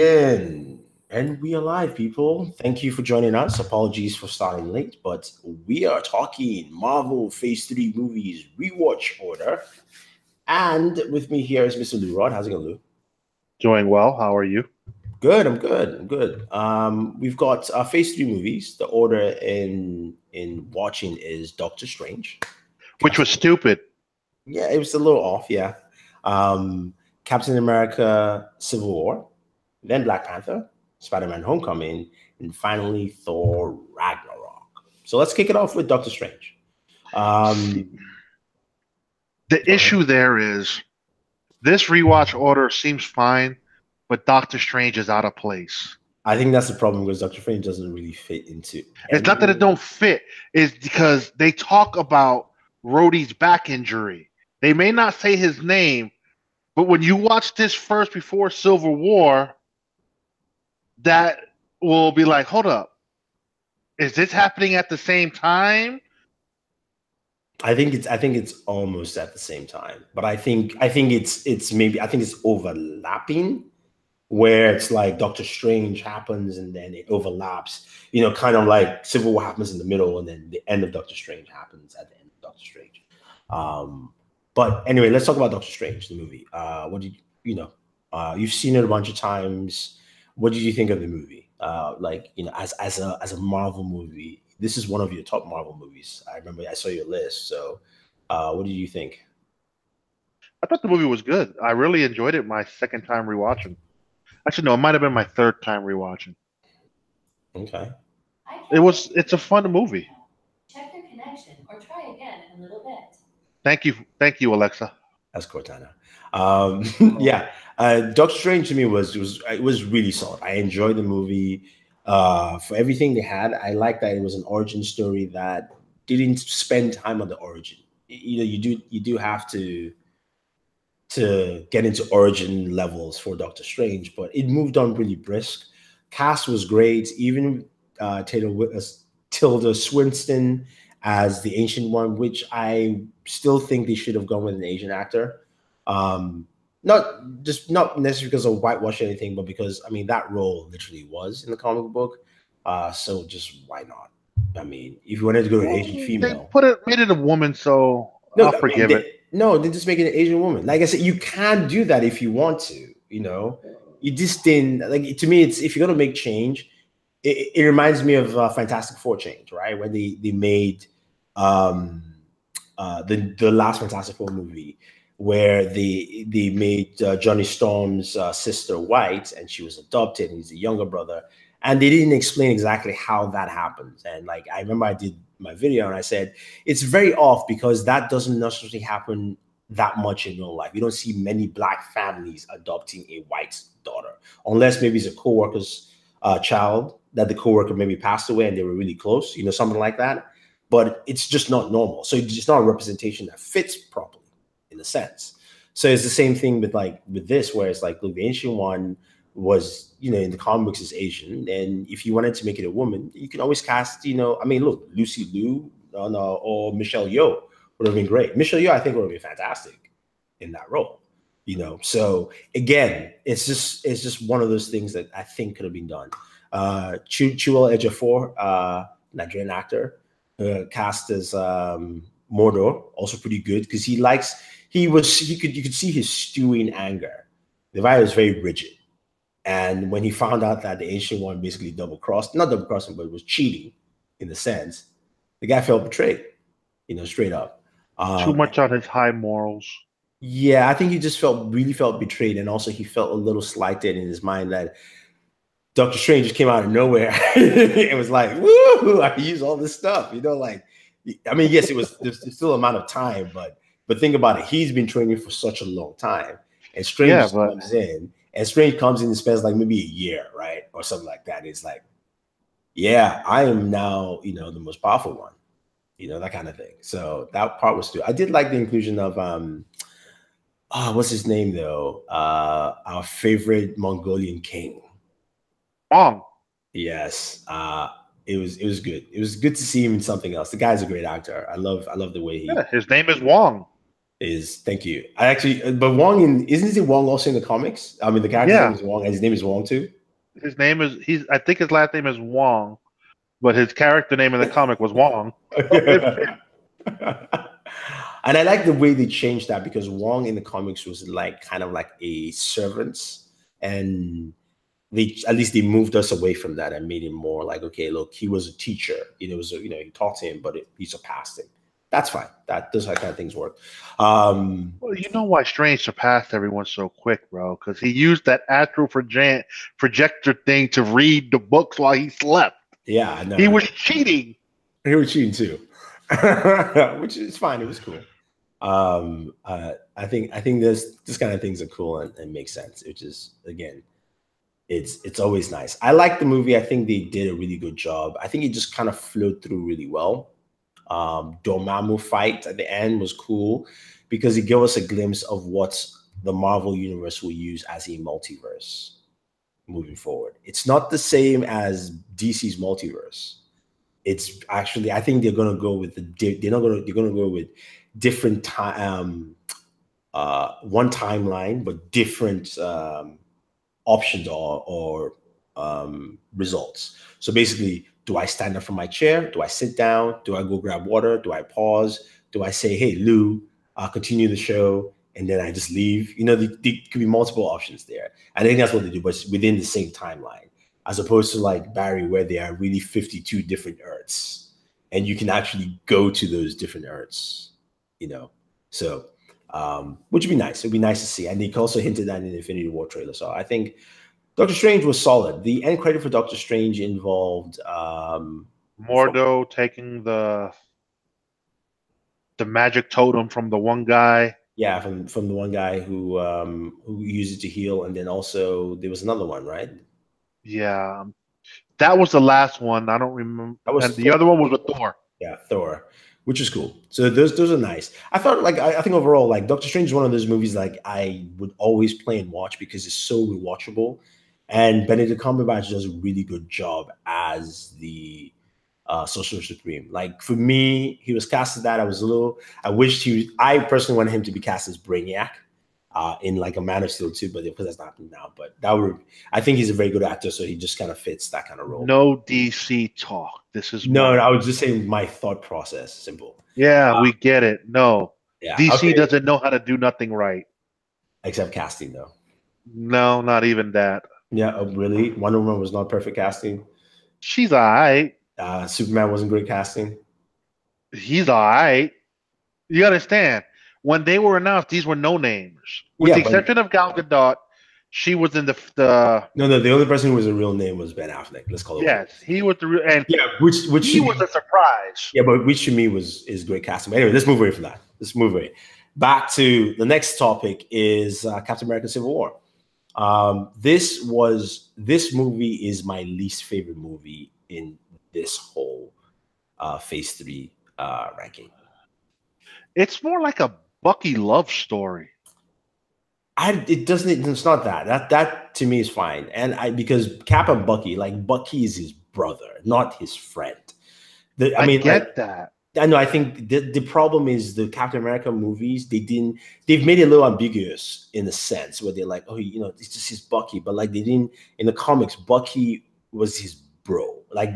In and we are live, people. Thank you for joining us. Apologies for starting late, but we are talking Marvel Phase 3 movies rewatch order. And with me here is Mr. Lou Rod. How's it going, Lou? Doing well. How are you? Good, I'm good. I'm good. We've got Phase 3 movies. The order in watching is Doctor Strange. Which was Captain, stupid. yeah, it was a little off, yeah. Captain America Civil War, then Black Panther, Spider-Man Homecoming, and finally Thor Ragnarok. So let's kick it off with Doctor Strange. See, Um, the Go ahead. issue there is this rewatch order seems fine, but Doctor Strange is out of place. I think that's the problem because Doctor Strange doesn't really fit into It's not that it any. don't fit, it's because they talk about Rhodey's back injury. They may not say his name, but when you watch this first before Civil War, that will be like, hold up, is this happening at the same time? I think it's almost at the same time, but I think it's overlapping where it's like Doctor Strange happens and then it overlaps. Kind of like Civil War happens in the middle and then the end of Doctor Strange happens at the end of Doctor Strange. Um, but anyway, let's talk about Doctor Strange, the movie. What did you know? You've seen it a bunch of times. What did you think of the movie? As a Marvel movie, this is one of your top Marvel movies. I remember I saw your list. So, what did you think? I thought the movie was good. I really enjoyed it my second time rewatching. Actually, no, it might have been my third time rewatching. Okay, It's a fun movie. Check your connection or try again in a little bit. Thank you, Alexa. that's Cortana. Yeah, Doctor Strange to me was really solid. I enjoyed the movie for everything they had. I like that it was an origin story that didn't spend time on the origin. You do have to get into origin levels for Doctor Strange, but it moved on really brisk. Cast was great, even Tilda Swinton as the Ancient One, which I still think they should have gone with an Asian actor. Not necessarily because of whitewash or anything, but because I mean that role literally was in the comic book. So just why not? I mean, if you wanted to go to an Asian They female, made it a woman, so no, I'll I mean, forgive it. no, they just make it an Asian woman. Like I said, you can do that if you want to. You just didn't like. To me, it's if you're gonna make change, it reminds me of Fantastic Four change, right? When they made um, the last Fantastic Four movie, where they made Johnny Storm's sister white, and she was adopted, and he's a younger brother, and they didn't explain exactly how that happens. And like I remember, I did my video and I said it's very off because that doesn't necessarily happen that much in real life. You don't see many black families adopting a white daughter, unless maybe it's a coworker's child that the coworker maybe passed away and they were really close, something like that. But it's just not normal. So it's just not a representation that fits properly in a sense. So it's the same thing with with this, where it's like, look, the ancient one was, in the comic books is Asian, and if you wanted to make it a woman, you can always cast, I mean, look, Lucy Liu, no, or Michelle Yeoh would have been great. Michelle Yeoh, I think, would have been fantastic in that role. So again, it's just one of those things that I think could have been done. Chiwetel Ejiofor, Nigerian actor, cast as Mordor, also pretty good because you could see his stewing anger. The guy was very rigid, and when he found out that the ancient one basically not double crossed him, but was cheating in the sense, the guy felt betrayed, straight up. Too Um, much on his high morals. yeah, I think he just really felt betrayed, and also he felt a little slighted in his mind that Doctor Strange just came out of nowhere. It was like, woo, I use all this stuff, like, I mean, yes, there's still amount of time, but think about it. He's been training for such a long time, and Strange Yeah, just but comes in, and Strange comes in and spends like maybe a year, right, or something like that. It's like, yeah, I am now, the most powerful one, that kind of thing. So that part was too. I did like the inclusion of what's his name though? Our favorite Mongolian king. wrong. Yes. It was good. It was good to see him in something else. The guy's a great actor. I love the way he. Yeah, his name is Wong. Thank you. I actually, but Wong isn't it Wong also in the comics? I mean, the character's name Yeah, is Wong, and his name is Wong too. his name is I think his last name is Wong, but his character name in the comic was Wong. And I like the way they changed that because Wong in the comics was like kind of like a servant, and they moved us away from that and made him more like, okay, look, he was a teacher. You taught him, but he surpassed him. That's fine. Those kind of things work. Well, you know why Strange surpassed everyone so quick, bro? Because he used that astral projector thing to read the books while he slept. Yeah, I know. He was cheating. He was cheating too, which is fine. It was cool. I think this kind of things are cool and make sense. Which is again, it's always nice. I like the movie. I think they did a really good job. I think it just kind of flowed through really well. Dormammu fight at the end was cool because it gave us a glimpse of what the Marvel universe will use as a multiverse moving forward. It's not the same as DC's multiverse. It's actually, I think they're going to go with they're going to go with different time, one timeline, but different options or results. So basically, do I stand up from my chair? Do I sit down? Do I go grab water? Do I pause? Do I say, hey, Lou, continue the show, and then I just leave? There could be multiple options there. I think that's what they do, but it's within the same timeline, as opposed to like Barry, where there are really 52 different Earths, and you can actually go to those different Earths, So, which would be nice. It'd be nice to see. And they also hinted that in the Infinity War trailer. So I think Doctor Strange was solid. The end credit for Doctor Strange involved Mordo taking the magic totem from the one guy. Yeah, from the one guy who used it to heal, and then also there was another one, right? Yeah, that was the last one. I don't remember. And the other one was with Thor. Yeah, Thor, which is cool. So those are nice. I thought I think overall like Doctor Strange is one of those movies like I would always play and watch because it's so rewatchable. And Benedict Cumberbatch does a really good job as the Sorcerer Supreme. Like for me, he was cast as that. I personally wanted him to be cast as Brainiac in like a Man of Steel 2, but because that's not happening now. But I think he's a very good actor, so he just kind of fits that kind of role. No DC talk. This is no. I was just saying my thought process. Simple. Yeah, we get it. No, yeah, DC doesn't know how to do nothing right, except casting, though. No, not even that. Yeah, really? Wonder Woman was not perfect casting. She's all right. Superman wasn't great casting. He's all right. You understand? When they were announced, these were no names. With the exception of Gal Gadot, she was in the No, the only person who was a real name was Ben Affleck. Let's call it. Yes, he was the real. And yeah, which he was a surprise. Yeah, but which to me is great casting. But anyway, let's move away from that. Let's move away. Back to the next topic is Captain America: Civil War. This movie is my least favorite movie in this whole Phase 3 ranking. It's more like a Bucky love story. It's not that to me is fine. And because Cap and Bucky, like Bucky is his brother, not his friend. I get that. I know. I think the problem is the Captain America movies. They've made it a little ambiguous in a sense where they're like, oh, it's just his Bucky, but like they didn't in the comics. Bucky was his bro. Like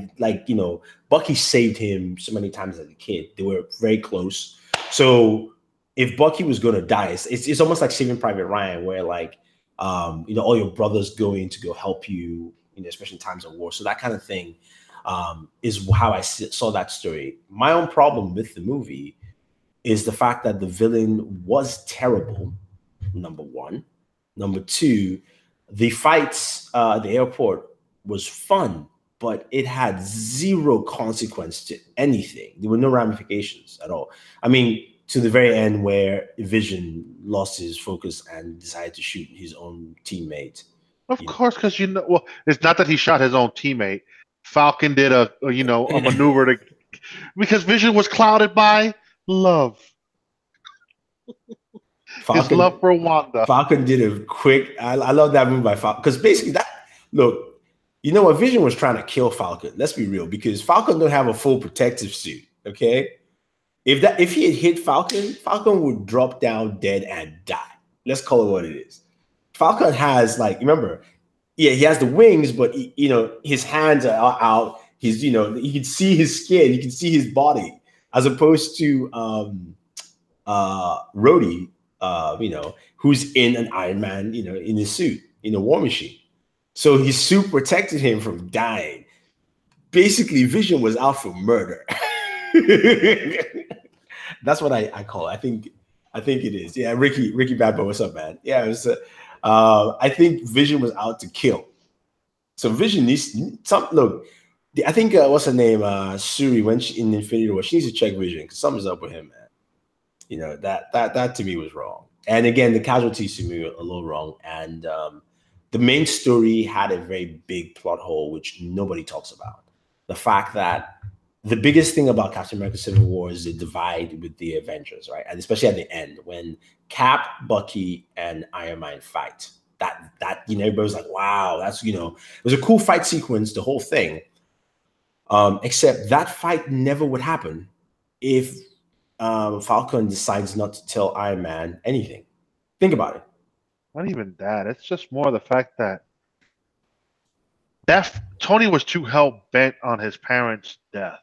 Bucky saved him so many times as a kid. They were very close. So if Bucky was going to die, it's almost like Saving Private Ryan, where like all your brothers go in to go help you, especially in times of war. So that kind of thing. Is how I saw that story. My own problem with the movie is the fact that the villain was terrible, number one. Number two, the fights at the airport was fun, but it had zero consequence to anything. There were no ramifications at all. I mean, to the very end where Vision lost his focus and decided to shoot his own teammate. Of course, because it's not that he shot his own teammate. Falcon did a maneuver because Vision was clouded by love. His love for Wanda. Falcon did a quick. I love that move by Falcon because basically what Vision was trying to kill Falcon. Let's be real, because Falcon don't have a full protective suit. Okay, If he had hit Falcon, Falcon would drop down dead and die. Let's call it what it is. Falcon has like, remember, yeah, he has the wings, but his hands are out. He's, you can see his skin, you can see his body, as opposed to Rhodey, who's in an Iron Man, in his suit, in a war machine. So his suit protected him from dying. Basically, Vision was out for murder. That's what I call it. I think it is. Yeah, Ricky Badbo, what's up, man? Yeah, it was. I think Vision was out to kill. So Vision needs some look. I think what's her name? Suri, when she in Infinity War, she needs to check Vision because something's up with him, man. That to me was wrong. And again, the casualties to me were a little wrong. And the main story had a very big plot hole, which nobody talks about. The fact that the biggest thing about Captain America Civil War is the divide with the Avengers, right? And especially at the end when Cap, Bucky, and Iron Man fight. That everybody was like, wow, that's it was a cool fight sequence, the whole thing. Except that fight never would happen if Falcon decides not to tell Iron Man anything. Think about it. Not even that. It's just more the fact that Tony was too hell bent on his parents' death.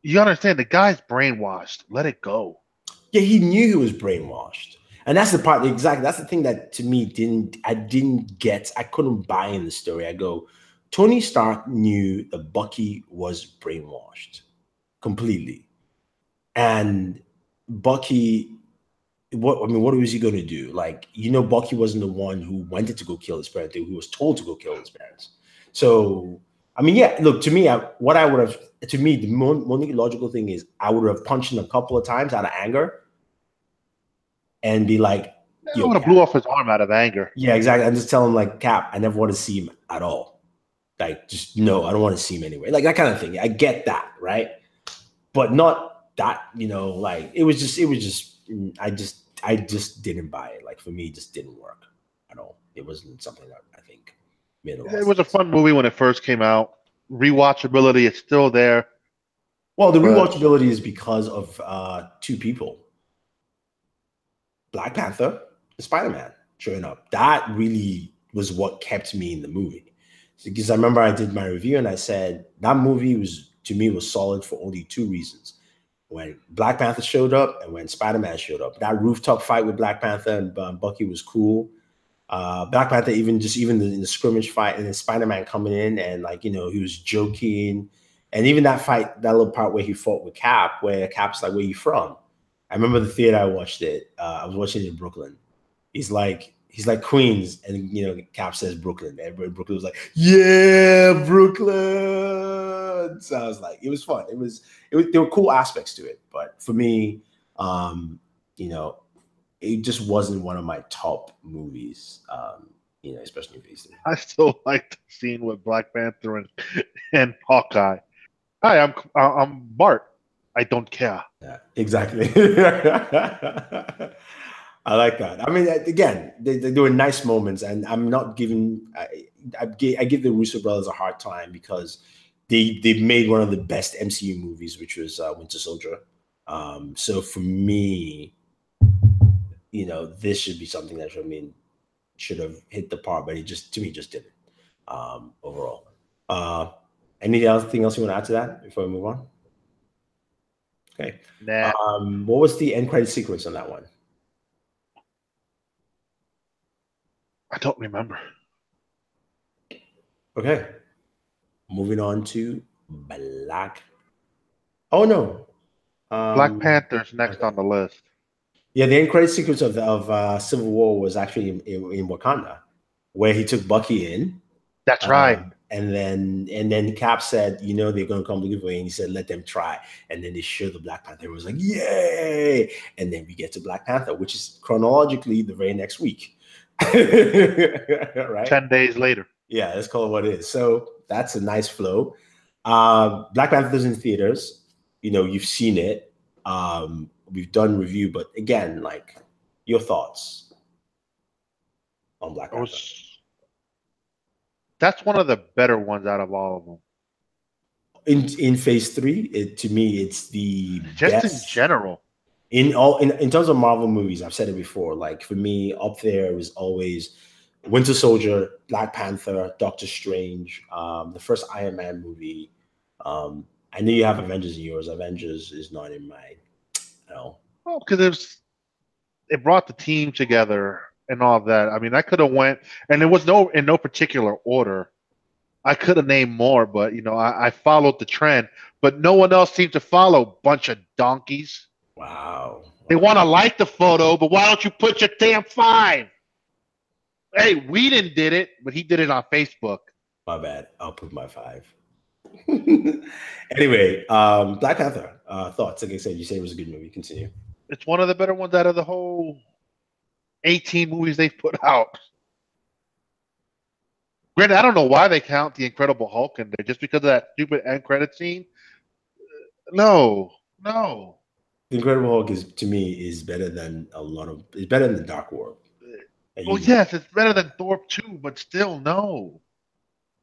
You understand? The guy's brainwashed. Let it go. Yeah, he knew he was brainwashed. And that's the part, exactly. That's the thing that to me I didn't get. I couldn't buy in the story. I go, Tony Stark knew that Bucky was brainwashed completely. And Bucky, what was he going to do? Like, Bucky wasn't the one who wanted to go kill his parents. He was told to go kill his parents. So, I mean, yeah, look, to me, the only logical thing is I would have punched him a couple of times out of anger and be like, I would have blew off his arm out of anger. Yeah, exactly. And just tell him, like, Cap, I never want to see him at all. Like, just no, I don't want to see him anyway. Like that kind of thing. I get that, right? But not that, like it was just I just didn't buy it. Like for me, it just didn't work at all. It wasn't something that I think made a lot of sense. It was a fun movie when it first came out. Rewatchability, it's still there. Well, the rewatchability is because of two people. Black Panther and Spider-Man showing up. That really was what kept me in the movie. Because I remember I did my review and I said that movie was solid for only two reasons. When Black Panther showed up and when Spider-Man showed up. That rooftop fight with Black Panther and Bucky was cool. Black Panther even in the scrimmage fight and then Spider-Man coming in and he was joking. And even that fight, that little part where he fought with Cap, where Cap's like, where you from? I remember the theater I watched it. I was watching it in Brooklyn. He's like Queens, and Cap says Brooklyn. Everybody in Brooklyn was like, yeah, Brooklyn. So I was like, it was fun. There were cool aspects to it, but for me, it just wasn't one of my top movies. Especially recently. I still like the scene with Black Panther and Hawkeye. Hi, I'm Bart. I don't care. Yeah, exactly. I like that. I mean, again, there were nice moments, and I'm not giving. I give the Russo brothers a hard time because they made one of the best MCU movies, which was Winter Soldier. So for me, this should be something that should have hit the par, but it just didn't. Overall, anything else you want to add to that before we move on? Okay. Nah. What was the end credit sequence on that one? I don't remember. Okay. Moving on to Black. Oh no. Black Panther's next on the list. Yeah, the end credit sequence of Civil War was actually in Wakanda, where he took Bucky in. That's right. And then Cap said, they're going to come looking for you. And he said, let them try. And then they showed the Black Panther. It was like, yay! And then we get to Black Panther, which is chronologically the very next week. Right? 10 days later. Yeah, let's call it what it is. So that's a nice flow. Black Panther's in theaters. You've seen it. We've done review, but again, your thoughts on Black Panther. That's one of the better ones out of all of them. in phase 3, to me, it's the Just in best general. in terms of Marvel movies. I've said it before. Like for me, up there was always Winter Soldier, Black Panther, Doctor Strange, the first Iron Man movie. I know you have Avengers in yours. Avengers is not in my, Well, because it brought the team together and all of that. I mean, I could have went, and it was in no particular order. I could have named more, but I followed the trend. But no one else seemed to follow. Bunch of donkeys. Wow. They want to like the photo, but why don't you put your damn 5? Hey, Whedon did it, but he did it on Facebook. My bad. I'll put my 5. Anyway, Black Panther. Thoughts? Like I said, you said it was a good movie. Continue. It's one of the better ones out of the whole 18 movies they've put out. Granted, I don't know why they count the Incredible Hulk in there, just because of that stupid end credit scene. No. The Incredible Hulk to me is better than it's better than Dark World. Well, yes, it's better than Thor 2, but still, no.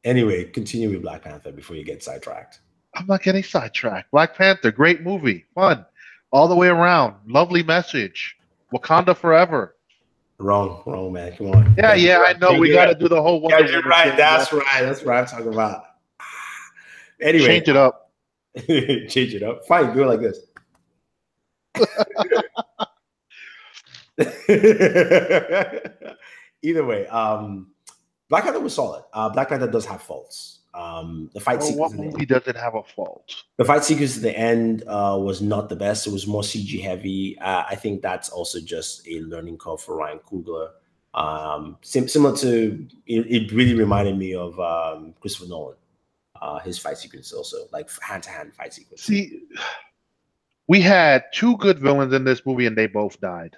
Anyway, continue with Black Panther before you get sidetracked. I'm not getting sidetracked. Black Panther, great movie, fun, all the way around, lovely message. Wakanda forever. Wrong, man. Come on. Yeah, I know. We got to do the whole Wonder Woman. Right, that's right. That's what I'm talking about. Anyway, change it up. Change it up. Fine, do it like this. Either way, Black Panther was solid. Black Panther does have faults. The fight sequence. What movie doesn't have a fault? The fight sequence at the end was not the best. It was more CG heavy. I think that's also just a learning curve for Ryan Coogler. Similar to it really reminded me of Christopher Nolan. His fight sequence also, like hand-to-hand fight sequence. See, we had 2 good villains in this movie, and they both died.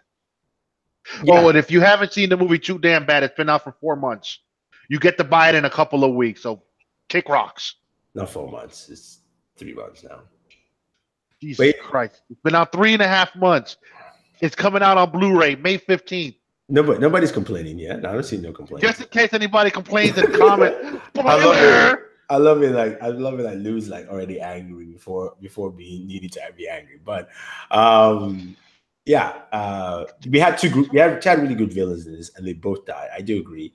Yeah. Oh, and if you haven't seen the movie Too Damn Bad, it's been out for 4 months. You get to buy it in a couple of weeks, so kick rocks. Not 4 months. It's 3 months now. Jesus Christ. It's been out 3.5 months. It's coming out on Blu-ray May 15th. Nobody's complaining yet. I don't see no complaints. Just in case anybody complains in the comment. I love it. Like Lou's like already angry before being needed to be angry. But we had 2 really good villains in this, and they both died. I do agree.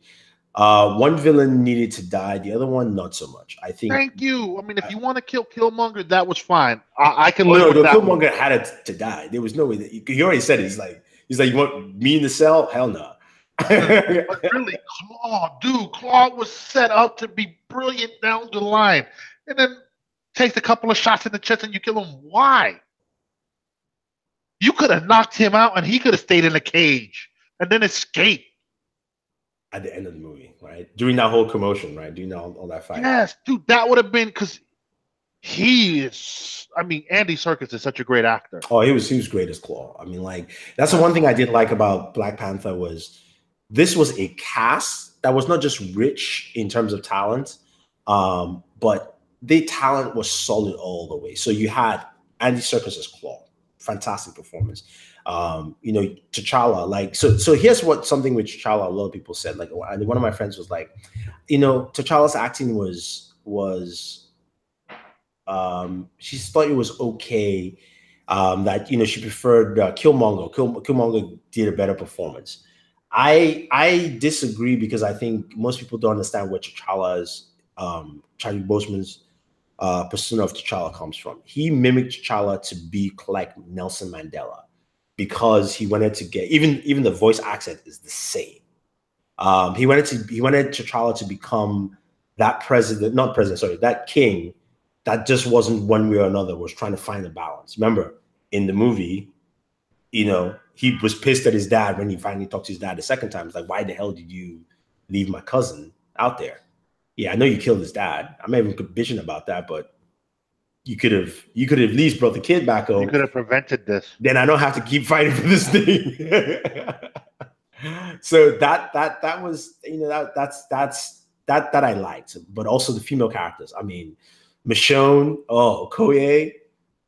One villain needed to die, the other one not so much. I think. Thank you. I mean, if you want to kill Killmonger, that was fine. I can live with that. Killmonger had to die. There was no way that he already said it. He's like, you want me in the cell? Hell no. But really, Claw was set up to be brilliant down the line, and then takes a couple of shots in the chest and you kill him. Why? You could have knocked him out and he could have stayed in a cage and then escaped. At the end of the movie, right? During that whole commotion, right? Doing all that fight. Yes, dude, that would have been because he is. I mean, Andy Serkis is such a great actor. Oh, he was great as Claw. I mean, like that's the one thing I did like about Black Panther was this was a cast that was not just rich in terms of talent, but their talent was solid all the way. So you had Andy Serkis as Claw, fantastic performance. T'Challa, like so here's something with T'Challa a lot of people said, like one of my friends was like, T'Challa's acting was she thought it was okay, that she preferred Killmonger. Killmonger did a better performance. I disagree because I think most people don't understand where T'Challa's Chadwick Boseman's persona of T'Challa comes from. He mimicked T'Challa to be like Nelson Mandela, because he wanted to get even the voice accent is the same. He wanted T'Challa to become that that king that just wasn't one way or another, was trying to find a balance. Remember, in the movie, he was pissed at his dad when he finally talked to his dad the second time. It's like, why the hell did you leave my cousin out there? Yeah, I know you killed his dad. I'm not even bitching about that, but you could have at least brought the kid back home. You could have prevented this. Then I don't have to keep fighting for this thing. So that was that I liked, but also the female characters. I mean, Michonne, Okoye,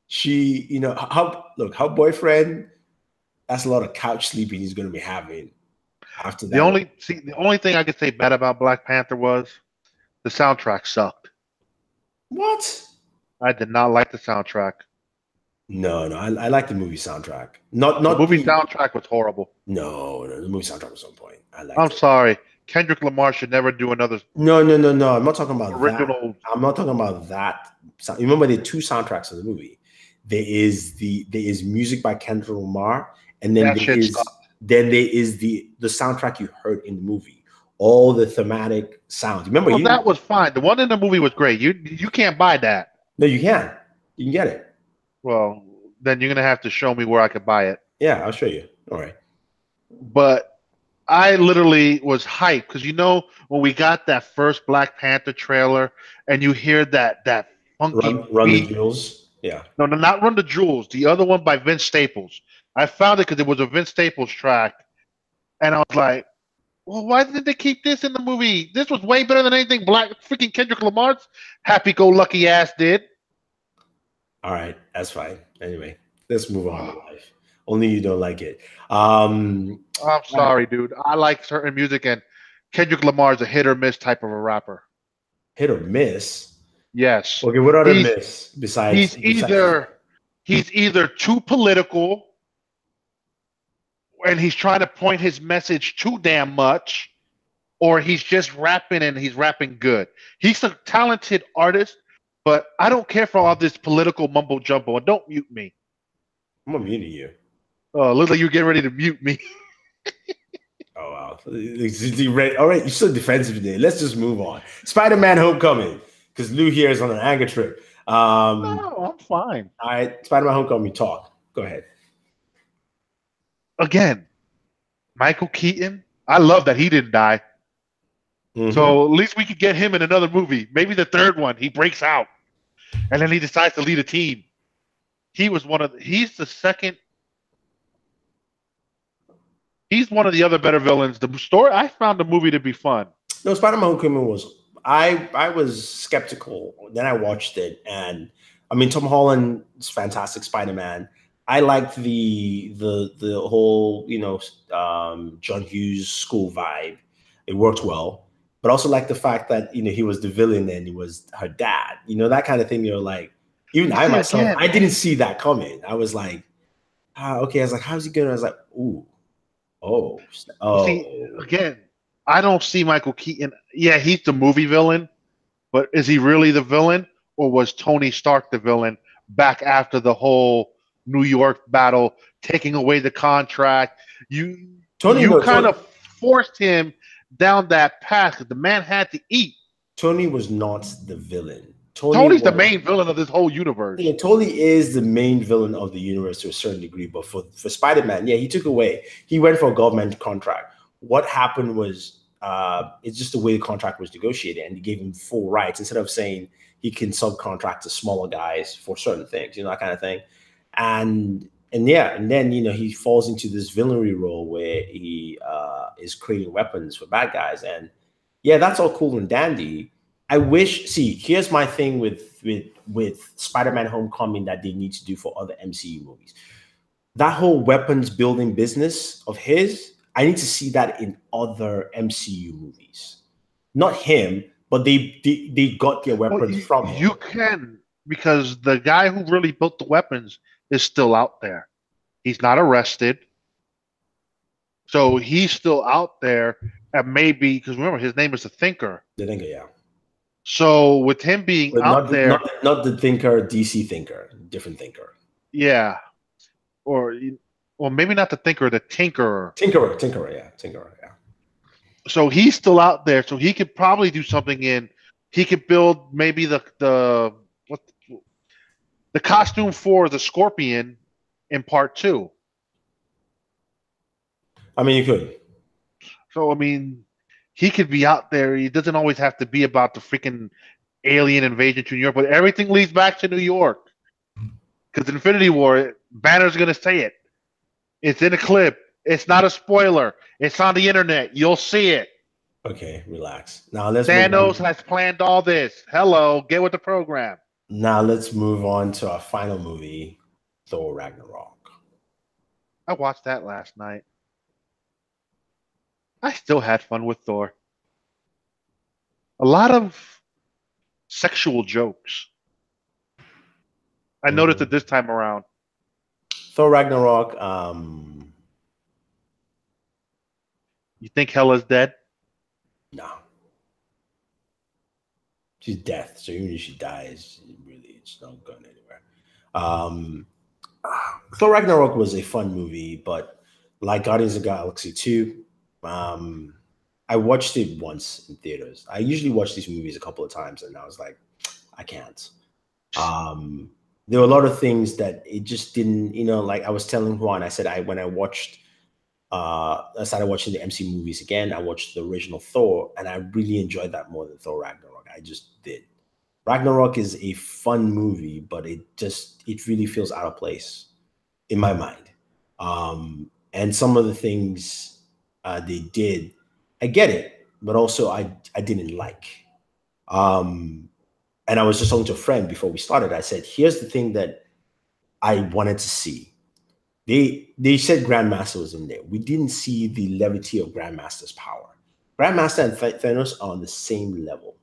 she, her boyfriend. That's a lot of couch sleeping he's going to be having after that. The only thing I could say bad about Black Panther was the soundtrack sucked. What? I did not like the soundtrack. No, I like the movie soundtrack. The Not movie the soundtrack was horrible. no, the movie soundtrack was on point. I liked I'm it. sorry. Kendrick Lamar should never do another No. I'm not talking about that. original. I'm not talking about that. Remember, there are two soundtracks of the movie. There is music by Kendrick Lamar, and then That shit sucked. there is the soundtrack you heard in the movie. All the thematic sounds. Remember, Well, you that was fine. The one in the movie was great. You can't buy that. no, you can. You can get it. Well, then you're gonna have to show me where I could buy it. Yeah, I'll show you. All right. But I literally was hyped because when we got that first Black Panther trailer and you hear that funky Run the beat. Jewels. Yeah. No, not Run the Jewels. The other one by Vince Staples. I found it because it was a Vince Staples track, and I was like, "Well, why did they keep this in the movie? This was way better than anything Black freaking Kendrick Lamar's happy-go-lucky ass did." All right, that's fine. Anyway, let's move on with life. Only you don't like it. I'm sorry, dude. I like certain music, and Kendrick Lamar is a hit or miss type of a rapper. Hit or miss. Yes. Okay, what other miss besides? He's either too political, and he's trying to point his message too damn much, or he's just rapping and he's rapping good. He's a talented artist, but I don't care for all this political mumbo jumbo. And don't mute me. I'm gonna mute you. Oh, looks like you're getting ready to mute me. Oh wow! All right, you're so defensive today. Let's just move on. Spider-Man: Homecoming, because Lou here is on an anger trip. No, I'm fine. All right, Spider-Man: Homecoming. Talk. Go ahead. Again, Michael Keaton. I love that he didn't die. Mm-hmm. So at least we could get him in another movie. Maybe the third one. He breaks out, and then he decides to lead a team. He's the second. He's one of the other better villains. The story, I found the movie to be fun. No, Spider-Man: Homecoming was. I was skeptical. Then I watched it, and I mean, Tom Holland's fantastic Spider-Man. I liked the whole John Hughes school vibe. It worked well, but also like the fact that he was the villain and he was her dad. That kind of thing. You're like, even I myself, I didn't see that coming. I was like, okay. I was like, how's he gonna? I was like, ooh. Oh. See, again, I don't see Michael Keaton. Yeah, he's the movie villain, but is he really the villain, or was Tony Stark the villain back after the whole New York battle, taking away the contract? You kind of forced him down that path because the man had to eat. Tony was not the villain. Tony's the main villain of this whole universe. Yeah, Tony is the main villain of the universe to a certain degree, but for Spider-Man, yeah, he took away. He went for a government contract. What happened was it's just the way the contract was negotiated, and he gave him full rights instead of saying he can subcontract to smaller guys for certain things, that kind of thing. And then he falls into this villainry role where he is creating weapons for bad guys, and yeah, that's all cool and dandy. I wish. See, here's my thing with Spider-Man: Homecoming that they need to do for other MCU movies. That whole weapons building business of his, I need to see that in other MCU movies. Not him, but they got their weapons from him. You can, because the guy who really built the weapons is still out there. He's not arrested, so he's still out there. And maybe because remember his name is the Thinker. The Thinker, yeah. So with him being out there, not the Thinker, DC Thinker, different Thinker. Yeah, or maybe not the Thinker, the Tinkerer. Tinkerer, yeah. So he's still out there, so he could probably do something he could build maybe the costume for the Scorpion in part 2. I mean, you could. So I mean, he could be out there. He doesn't always have to be about the freaking alien invasion to New York, but everything leads back to New York. Because Infinity War, Banner's going to say it. It's in a clip. It's not a spoiler. It's on the internet. You'll see it. Okay, relax. Now let's. Thanos has planned all this. Hello, get with the program. Now let's move on to our final movie, Thor: Ragnarok. I watched that last night. I still had fun with Thor. A lot of sexual jokes. I noticed it this time around. Thor Ragnarok. You think Hela's dead? No. She's death. So even if she dies, it's not going anywhere. Thor Ragnarok was a fun movie, but like Guardians of the Galaxy 2, I watched it once in theaters. I usually watch these movies a couple of times, and I was like, I can't. There were a lot of things that it just didn't, like I was telling Juan, I said when I started watching the MC movies again, I watched the original Thor, and I really enjoyed that more than Thor Ragnarok. I just did. Ragnarok is a fun movie, but it really feels out of place in my mind. And some of the things they did, I get it, but also I didn't like. And I was just talking to a friend before we started. I said, here's the thing that I wanted to see. They said Grandmaster was in there. We didn't see the levity of Grandmaster's power. Grandmaster and Thanos are on the same level.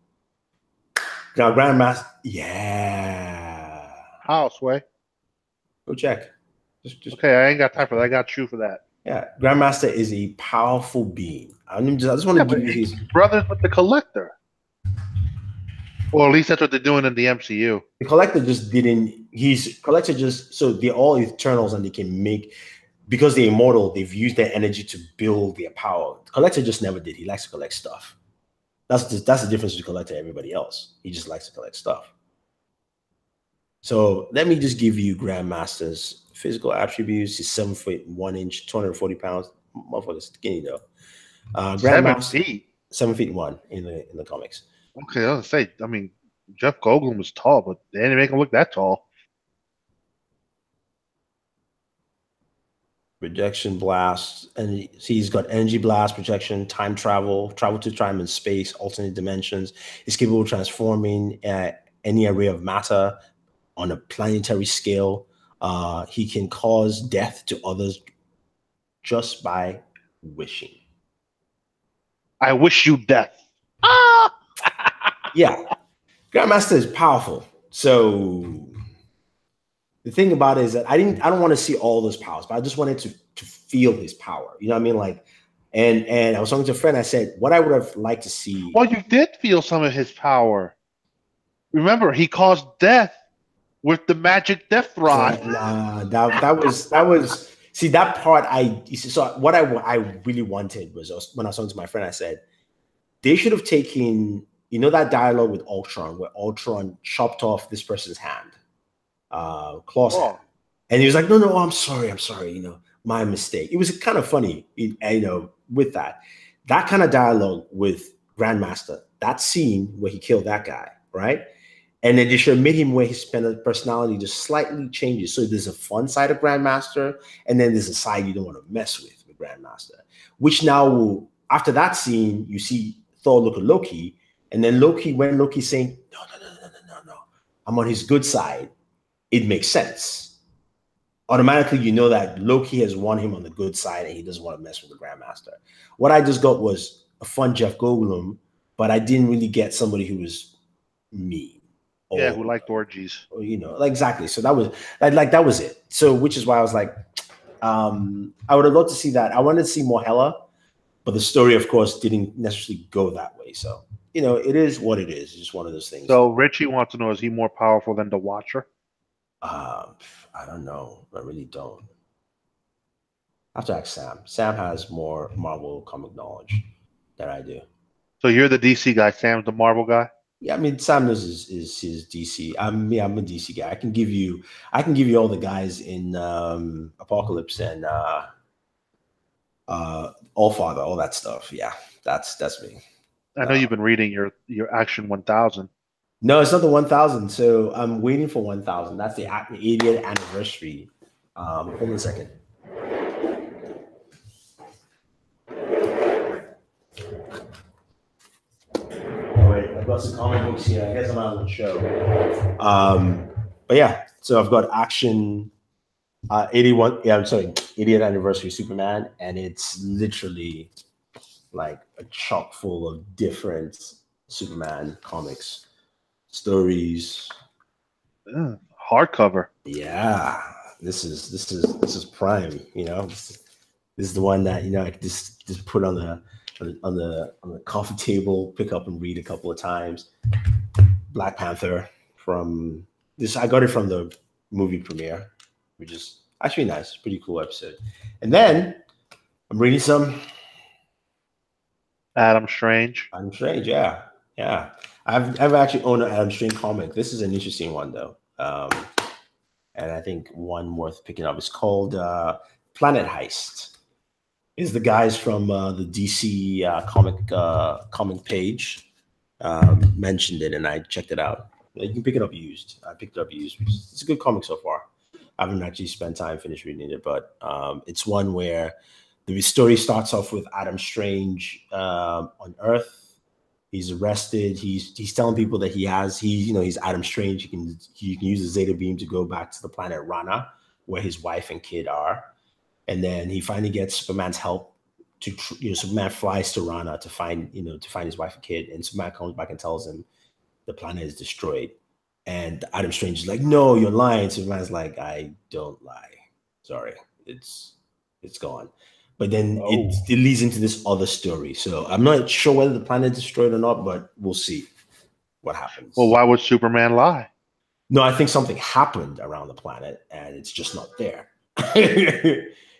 Now, Grandmaster, yeah. How, Sway? Go check. Just okay, I ain't got time for that. I got you for that. Yeah, Grandmaster is a powerful being. I just want to give you his brothers with the Collector. Well, at least that's what they're doing in the MCU. The Collector just didn't. So they're all Eternals, and they can make, because they're immortal. They've used their energy to build their power. The Collector just never did. He likes to collect stuff. That's the difference between Collector and everybody else. He just likes to collect stuff. So let me just give you Grandmaster's physical attributes. He's 7 foot 1 inch, 240 pounds. Motherfucker's skinny though. 7 feet. 7 feet 1 in the comics. Okay, I was gonna say. I mean, Jeff Goldblum was tall, but they didn't make him look that tall. Projection blast, and he's got energy blast, projection, time travel to time and space, alternate dimensions. He's capable of transforming any array of matter on a planetary scale. He can cause death to others just by wishing. I wish you death. Yeah, Grandmaster is powerful. So the thing about it is that I don't want to see all those powers, but I just wanted to feel his power. You know what I mean? Like, and I was talking to a friend. I said, what I would have liked to see. Well, you did feel some of his power. Remember, he caused death with the magic death rod. Nah, that was. See, that part so what I really wanted was when I was talking to my friend, I said they should have taken, that dialogue with Ultron where Ultron chopped off this person's hand, Claw's hand. And he was like, no, I'm sorry, my mistake. It was kind of funny, with that kind of dialogue with Grandmaster, that scene where he killed that guy, right? And then they should have made him where his personality just slightly changes. So there's a fun side of Grandmaster, and then there's a side you don't want to mess with Grandmaster. Which now will, after that scene, you see Thor look at Loki, and then when Loki's saying, no, I'm on his good side, it makes sense. Automatically, you know that Loki has won him on the good side, and he doesn't want to mess with the Grandmaster. What I just got was a fun Jeff Goldblum, but I didn't really get somebody who was mean. Yeah, who liked orgies. Exactly. So that was it. So which is why I was like, I would have loved to see that. I wanted to see more Hela, but the story, of course, didn't necessarily go that way. So, it is what it is. It's just one of those things. So Richie wants to know, is he more powerful than the Watcher? I don't know. I really don't. I have to ask Sam. Sam has more Marvel comic knowledge than I do. So you're the DC guy. Sam's the Marvel guy? Yeah, I mean, Sam knows is his DC. I'm a DC guy. I can give you all the guys in Apocalypse and Allfather, all that stuff. Yeah, that's me. I know you've been reading your Action 1000. No, it's not the 1000. So I'm waiting for 1000. That's the 80th anniversary. Hold on a second. I've got some comic books here. I guess I'm out of the show. But yeah, so I've got Action 81. Yeah, I'm sorry, 80th anniversary Superman, and it's literally like a chock full of different Superman comics, stories. Hardcover. Yeah, this is prime. You know, this is the one that I could just put on the coffee table, pick up and read a couple of times. Black Panther from this. I got it from the movie premiere, which is actually nice. Pretty cool episode. And then I'm reading some Adam Strange. Adam Strange. Yeah. I've actually owned an Adam Strange comic. This is an interesting one though. And I think one worth picking up is called Planet Heist. Is the guys from the DC comic page mentioned it, and I checked it out. You can pick it up used. I picked it up used. It's a good comic so far. I haven't actually spent time finish reading it, but it's one where the story starts off with Adam Strange on Earth. He's arrested. He's telling people that he's Adam Strange. He can use the Zeta beam to go back to the planet Rana, where his wife and kid are. And then he finally gets Superman's help Superman flies to Rana to find his wife and kid. And Superman comes back and tells him the planet is destroyed. And Adam Strange is like, "No, you're lying." Superman's like, "I don't lie. Sorry, it's gone." But then it leads into this other story. So I'm not sure whether the planet is destroyed or not, but we'll see what happens. Well, why would Superman lie? No, I think something happened around the planet and it's just not there.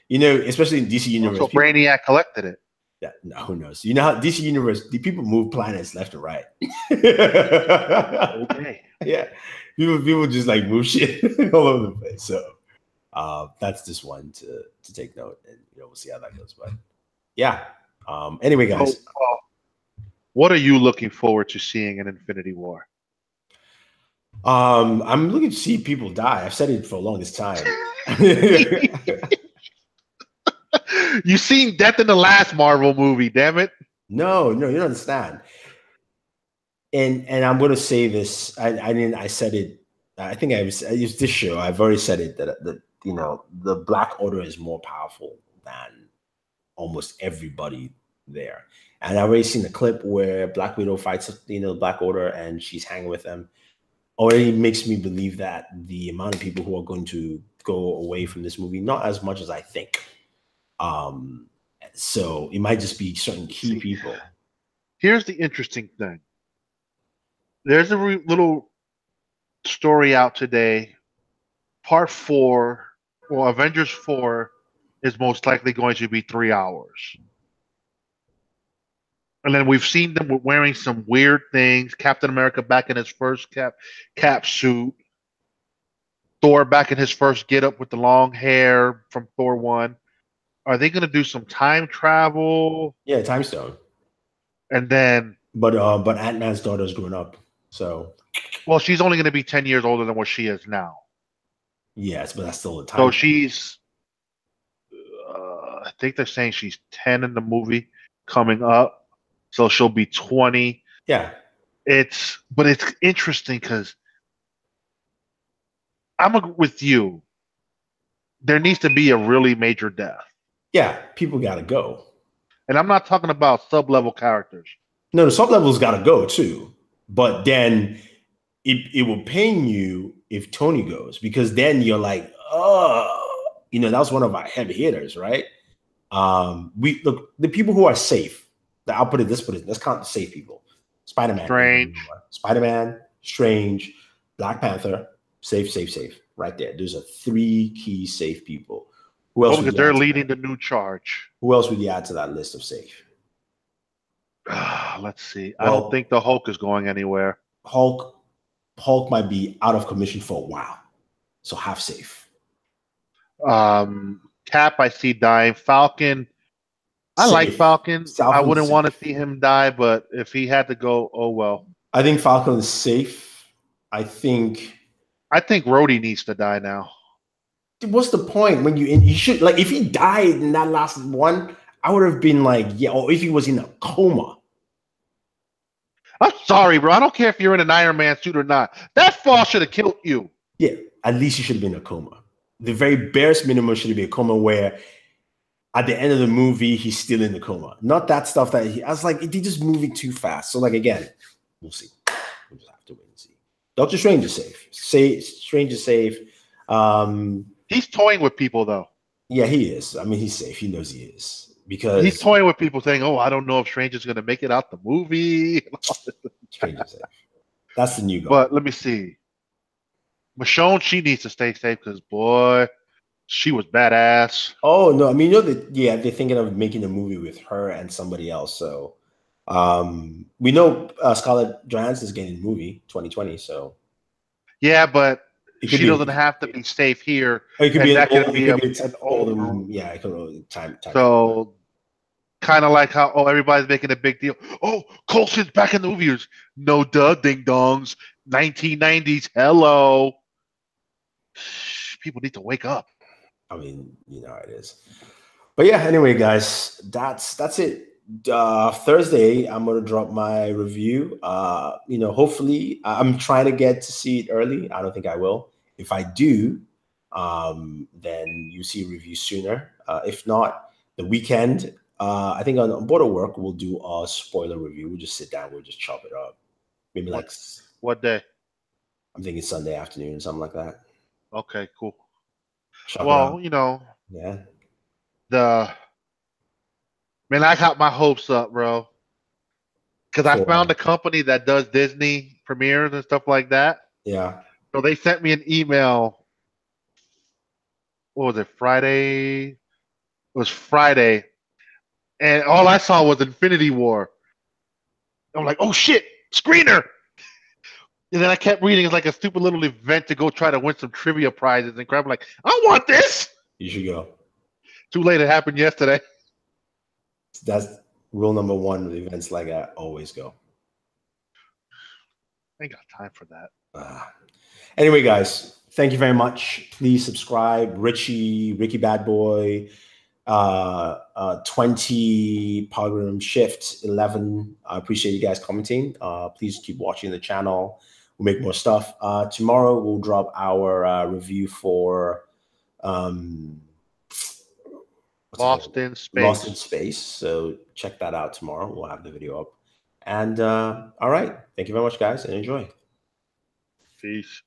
Especially in DC Universe. So Brainiac collected it. Yeah, no, who knows? You know how DC Universe, the people move planets left and right. Okay. Yeah. People just like move shit all over the place. So that's just one to take note, and we'll see how that goes. But yeah. Anyway, guys. What are you looking forward to seeing in Infinity War? I'm looking to see people die. I've said it for the longest time. You seen death in the last Marvel movie, damn it. No, you don't understand. And I'm going to say this. I said it. I think I used this show. I've already said it that the Black Order is more powerful than almost everybody there. And I've already seen a clip where Black Widow fights the Black Order and she's hanging with them. Already makes me believe that the amount of people who are going to go away from this movie, not as much as I think. So it might just be certain key people. Here's the interesting thing. There's a little story out today. Part 4, or Avengers 4, is most likely going to be 3 hours. And then we've seen them wearing some weird things. Captain America back in his first cap suit. Thor back in his first get-up with the long hair from Thor 1. Are they going to do some time travel? Yeah, Time Stone. And then... But Ant-Man's daughter's grown up, so... Well, she's only going to be 10 years older than what she is now. Yes, but that's still a time. So she's... I think they're saying she's 10 in the movie coming up. So she'll be 20. Yeah. But it's interesting because I'm with you. There needs to be a really major death. Yeah, people got to go. And I'm not talking about sub-level characters. No, the sub-levels got to go too. But then it will pain you if Tony goes, because then you're like, oh, that was one of our heavy hitters, right? We look, the people who are safe. I'll put it this way. Let's count the safe people. Spider-Man. Strange, Black Panther, safe. Right there. Those are 3 key safe people. Who else? Because they're leading the new charge. Who else would you add to that list of safe? Let's see. Well, I don't think the Hulk is going anywhere. Hulk might be out of commission for a while. So half safe. Cap, I see dying. Falcon. I like Falcon. I wouldn't want to see him die, but if he had to go, oh well. I think Falcon is safe. I think Rhodey needs to die now. What's the point when you should, like, if he died in that last one, I would have been like, yeah, or if he was in a coma. I'm sorry, bro. I don't care if you're in an Iron Man suit or not. That fall should have killed you. Yeah, at least he should have been in a coma. The very barest minimum should be a coma where at the end of the movie, he's still in the coma. Not that stuff that I was like, they're just moving too fast. So, like, again, we'll see. We'll just have to wait and see. Doctor Strange is safe. Strange is safe. He's toying with people though. Yeah, he is. I mean, he's safe. He knows he is because He's toying with people, saying, "Oh, I don't know if Strange is going to make it out the movie." Strange is safe. That's the new guy. But let me see. Michonne, she needs to stay safe because boy, she was badass. Oh no, I mean, you know that they're thinking of making a movie with her and somebody else. So we know Scarlett Johansson is getting a movie 2020. So yeah, but she doesn't have to be safe here. It could be that an could be an old. Yeah, it could time. So kind of like how everybody's making a big deal. Oh, Coulson's back in the movies. No duh, ding dongs. 1990s. Hello. People need to wake up. I mean, you know how it is. But yeah, anyway, guys, that's it. Thursday, I'm gonna drop my review. Hopefully, I'm trying to get to see it early. I don't think I will. If I do, then you see a review sooner. If not, the weekend. I think on Board of Work, we'll do a spoiler review. We'll just sit down. We'll just chop it up. Maybe what day? I'm thinking Sunday afternoon, something like that. Okay, cool. Well, yeah. Man, I got my hopes up, bro. Because I found a company that does Disney premieres and stuff like that. Yeah. So they sent me an email. What was it? Friday? It was Friday. And all I saw was Infinity War. I'm like, oh shit, screener. And then I kept reading. It's like a stupid little event to go try to win some trivia prizes and crap. I'm like, I want this. You should go. Too late. It happened yesterday. That's rule number one with events like that. Always go. I ain't got time for that. Anyway, guys, thank you very much. Please subscribe. Ricky Bad Boy, 20 Paradigm Shift 11. I appreciate you guys commenting. Please keep watching the channel. We'll make more stuff. Tomorrow we'll drop our review for Lost in Space. Lost in Space. So check that out tomorrow. We'll have the video up. And all right. Thank you very much, guys, and enjoy. Peace.